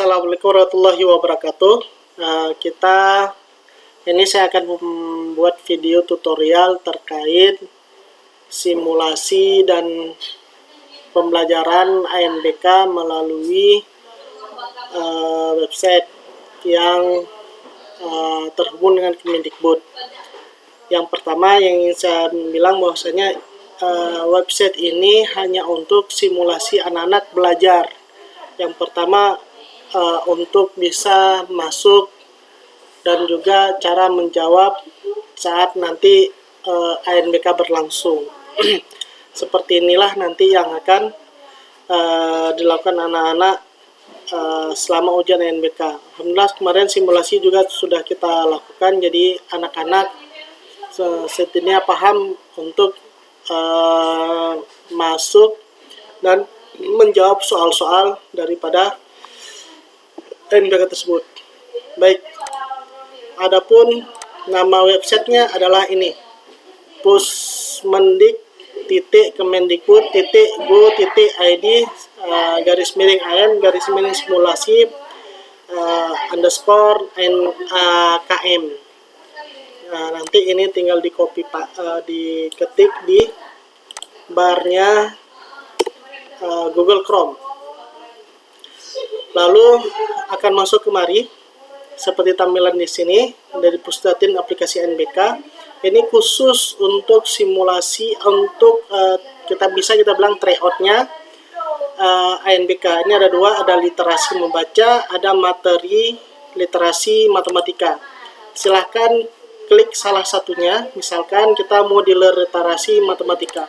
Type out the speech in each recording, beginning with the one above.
Assalamualaikum warahmatullahi wabarakatuh. Saya akan membuat video tutorial terkait simulasi dan pembelajaran ANBK melalui website yang terhubung dengan Kemendikbud. Yang pertama yang ingin saya bilang bahwasanya website ini hanya untuk simulasi anak-anak belajar. Yang pertama untuk bisa masuk dan juga cara menjawab saat nanti ANBK berlangsung. Seperti inilah nanti yang akan dilakukan anak-anak selama ujian ANBK. Alhamdulillah kemarin simulasi juga sudah kita lakukan, jadi anak-anak setidaknya paham untuk masuk dan menjawab soal-soal daripada ANBK tersebut. Baik, adapun nama websitenya adalah ini, pusmendikbud.go.id/AN/simulasi _NKM. Nanti ini tinggal diketik di barnya Google Chrome, lalu akan masuk kemari seperti tampilan di sini dari Pusdatin aplikasi ANBK. Ini khusus untuk simulasi, untuk kita bilang tryoutnya ANBK. Ini ada dua, ada literasi membaca, ada materi literasi matematika. Silahkan klik salah satunya. Misalkan kita mau di literasi matematika,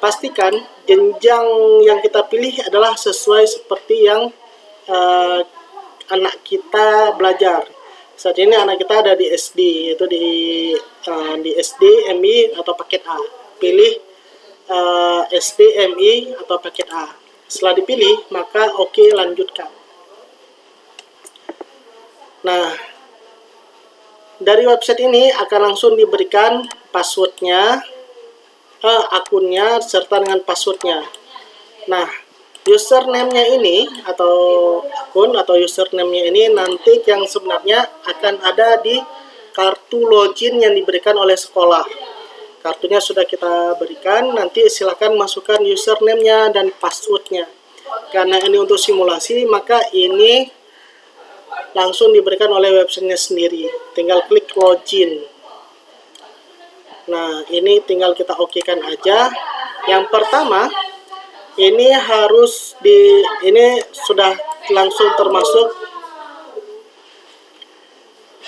pastikan jenjang yang kita pilih adalah sesuai seperti yang anak kita belajar. Saat ini anak kita ada di SD, yaitu di SD, MI atau paket A. Pilih SD, MI atau paket A. Setelah dipilih, maka oke, lanjutkan. Nah, dari website ini akan langsung diberikan passwordnya, akunnya serta dengan passwordnya. Nah, username-nya ini atau akun atau username-nya ini nanti yang sebenarnya akan ada di kartu login yang diberikan oleh sekolah. Kartunya sudah kita berikan, nanti silakan masukkan username-nya dan password-nya. Karena ini untuk simulasi, maka ini langsung diberikan oleh websitenya sendiri. Tinggal klik login. Nah, ini tinggal kita oke-kan aja. Yang pertama, ini ini sudah langsung termasuk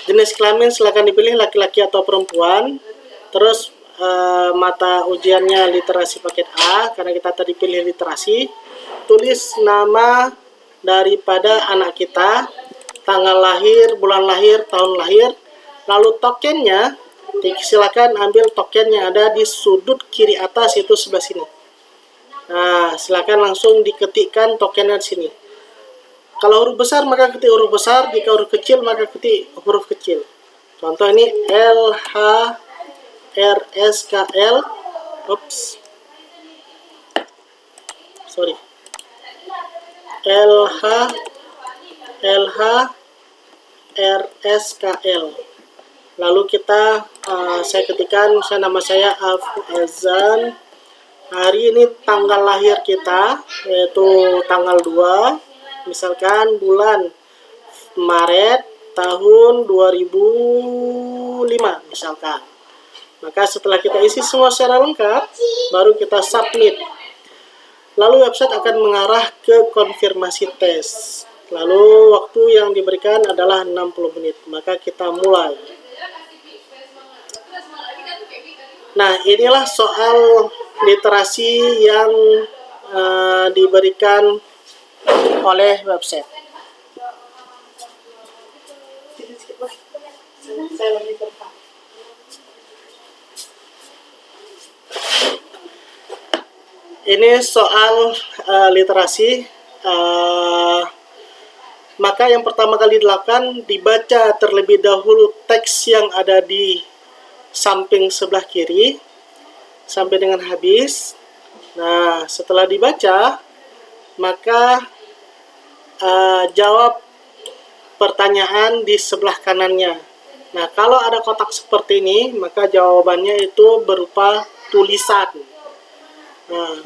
jenis kelamin, silakan dipilih laki-laki atau perempuan. Terus mata ujiannya literasi paket A, karena kita tadi pilih literasi. Tulis nama daripada anak kita, tanggal lahir, bulan lahir, tahun lahir. Lalu tokennya, silakan ambil token yang ada di sudut kiri atas, itu sebelah sini. Nah, silakan langsung diketikkan tokennya di sini. Kalau huruf besar maka ketik huruf besar, jika huruf kecil maka ketik huruf kecil. Contoh ini LHRSKL. LHRSKL. Lalu saya ketikkan, nama saya Afu Azan. Hari ini tanggal lahir kita yaitu tanggal 2, misalkan bulan Maret tahun 2005 misalkan. Maka setelah kita isi semua secara lengkap, baru kita submit. Lalu website akan mengarah ke konfirmasi tes. Lalu waktu yang diberikan adalah 60 menit. Maka kita mulai. Nah, inilah soal literasi yang diberikan oleh website. Ini soal literasi. Maka yang pertama kali dilakukan, dibaca terlebih dahulu teks yang ada di samping sebelah kiri sampai dengan habis. Nah, setelah dibaca, maka jawab pertanyaan di sebelah kanannya. Nah, kalau ada kotak seperti ini, maka jawabannya itu berupa tulisan. Nah,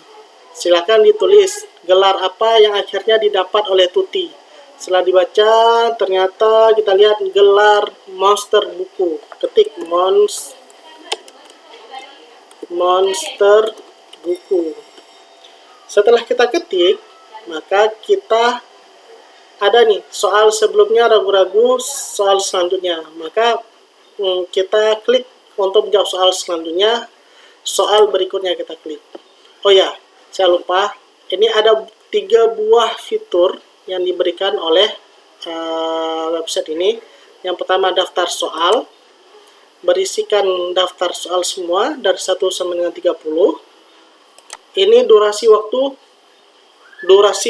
silakan ditulis gelar apa yang akhirnya didapat oleh Tuti. Setelah dibaca, ternyata kita lihat gelar monster buku. Ketik monster buku. Setelah kita ketik, maka kita ada nih soal sebelumnya ragu-ragu, soal selanjutnya. Maka kita klik untuk menjawab soal selanjutnya, soal berikutnya kita klik. Oh ya, saya lupa, ini ada 3 buah fitur yang diberikan oleh website ini. Yang pertama daftar soal, berisikan daftar soal semua dari 1 sampai dengan 30. Ini durasi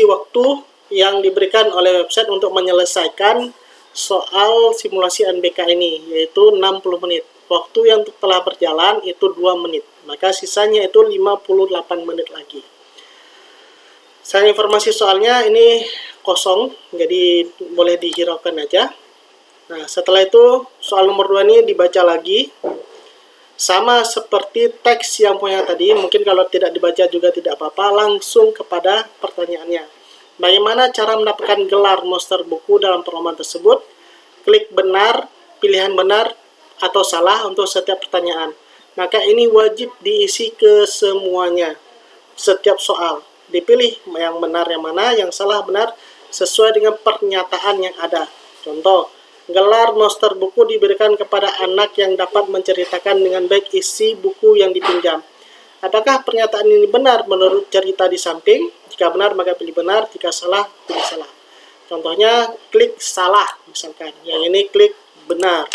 waktu yang diberikan oleh website untuk menyelesaikan soal simulasi NBK ini, yaitu 60 menit. Waktu yang telah berjalan itu 2 menit, maka sisanya itu 58 menit lagi. Saya informasi soalnya ini kosong, jadi boleh dihiraukan aja. Nah, setelah itu soal nomor 2 ini dibaca lagi. Sama seperti teks yang punya tadi, mungkin kalau tidak dibaca juga tidak apa-apa, langsung kepada pertanyaannya. Bagaimana cara mendapatkan gelar monster buku dalam perlombaan tersebut? Klik benar, pilihan benar atau salah untuk setiap pertanyaan. Maka ini wajib diisi ke semuanya. Setiap soal dipilih yang benar yang mana, yang salah benar sesuai dengan pernyataan yang ada. Contoh, gelar monster buku diberikan kepada anak yang dapat menceritakan dengan baik isi buku yang dipinjam. Apakah pernyataan ini benar menurut cerita di samping? Jika benar, maka pilih benar. Jika salah, pilih salah. Contohnya, klik salah misalkan. Yang ini klik benar.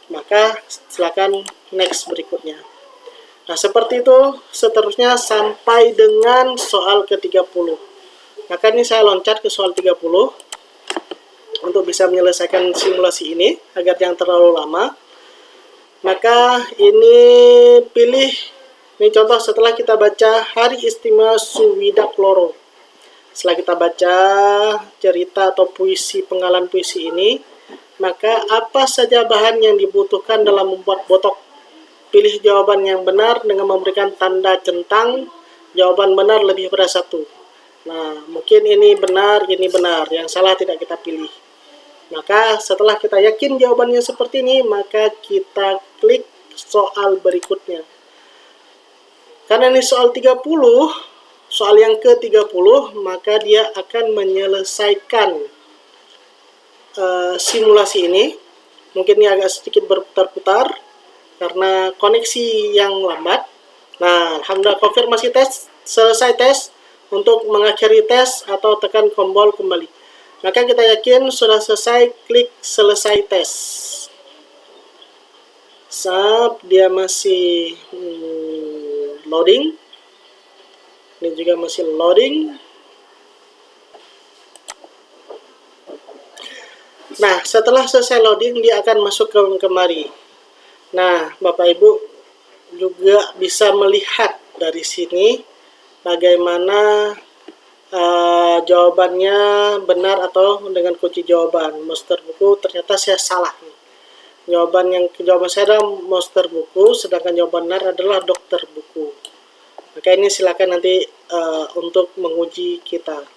Maka silakan next berikutnya. Nah, seperti itu seterusnya sampai dengan soal ke-30. Maka ini saya loncat ke soal 30 untuk bisa menyelesaikan simulasi ini agar jangan terlalu lama. Maka ini pilih, ini contoh setelah kita baca Hari Istimewa Suwida Kloro. Setelah kita baca cerita atau puisi, penggalan puisi ini, maka apa saja bahan yang dibutuhkan dalam membuat botok? Pilih jawaban yang benar dengan memberikan tanda centang. Jawaban benar lebih pada 1. Nah, mungkin ini benar, yang salah tidak kita pilih. Maka setelah kita yakin jawabannya seperti ini, maka kita klik soal berikutnya. Karena ini soal 30, soal yang ke-30, maka dia akan menyelesaikan simulasi ini. Mungkin ini agak sedikit berputar-putar karena koneksi yang lambat. Nah, alhamdulillah konfirmasi tes, selesai tes. Untuk mengakhiri tes atau tekan tombol kembali. Maka kita yakin sudah selesai, klik selesai tes. Dia masih loading. Ini juga masih loading. Nah, setelah selesai loading, dia akan masuk ke kemari. Nah, Bapak Ibu juga bisa melihat dari sini bagaimana jawabannya benar atau dengan kunci jawaban. Monster buku ternyata saya salah nih. Jawaban saya adalah monster buku, sedangkan jawaban benar adalah dokter buku. Maka ini silakan nanti untuk menguji kita.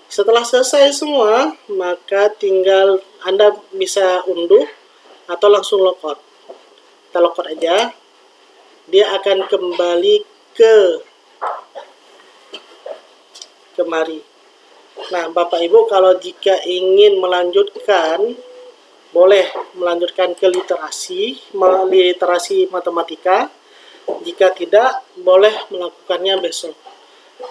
Setelah selesai semua, maka tinggal Anda bisa unduh atau langsung logout. Kita logout aja. Dia akan kembali kemari. Nah, Bapak Ibu kalau jika ingin melanjutkan, boleh melanjutkan ke literasi matematika. Jika tidak, boleh melakukannya besok.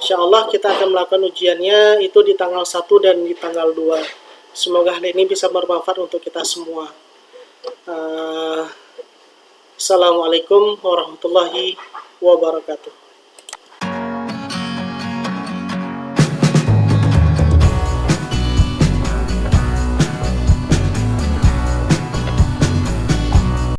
Insya Allah kita akan melakukan ujiannya itu di tanggal 1 dan di tanggal 2. Semoga hal ini bisa bermanfaat untuk kita semua. Assalamualaikum warahmatullahi wabarakatuh.